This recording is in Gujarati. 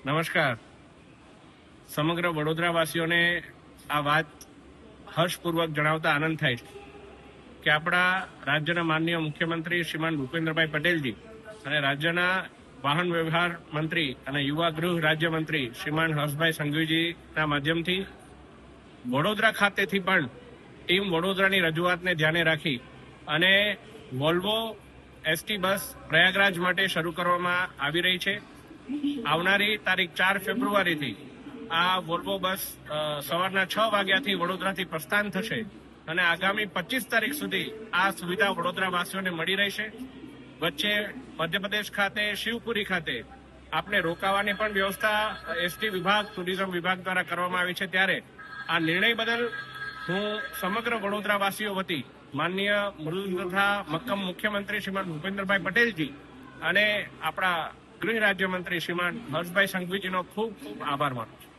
નમસ્કાર. સમગ્ર વડોદરાવાસીઓને આ વાત હર્ષપૂર્વક જણાવતા આનંદ થાય છે કે આપણા રાજ્યના માનનીય મુખ્યમંત્રી શ્રીમાન ભૂપેન્દ્રભાઈ પટેલજી અને રાજ્યના વાહન વ્યવહાર મંત્રી અને યુવા ગૃહ રાજ્યમંત્રી શ્રીમાન હર્ષભાઈ સંઘવીજીના માધ્યમથી વડોદરા ખાતેથી પણ ટીમ વડોદરાની રજૂઆતને ધ્યાને રાખી અને વોલ્વો એસટી બસ પ્રયાગરાજ માટે શરૂ કરવામાં આવી રહી છે. આવનારી તારીખ 4 ફેબ્રુઆરીથી આ વોલ્વો બસ સવારના 6 વાગ્યાથી વડોદરાથી પ્રસ્થાન થશે અને આગામી 25 તારીખ સુધી આ સુવિધા વડોદરાવાસીઓને મળી રહેશે. વચ્ચે મધ્યપ્રદેશ ખાતે શિવપુરી ખાતે આપણે રોકાવાની પણ વ્યવસ્થા એસટી વિભાગ ટુરિઝમ વિભાગ દ્વારા કરવામાં આવી છે. ત્યારે આ નિર્ણય બદલ હું સમગ્ર વડોદરાવાસીઓ વતી માનનીય મૃદુ તથા મક્કમ મુખ્યમંત્રી શ્રીમાન ભૂપેન્દ્રભાઈ પટેલજી અને આપણા ગૃહ રાજ્યમંત્રી શ્રીમાન હર્ષભાઈ સંઘવીજીનો ખૂબ ખૂબ આભાર માનું છું.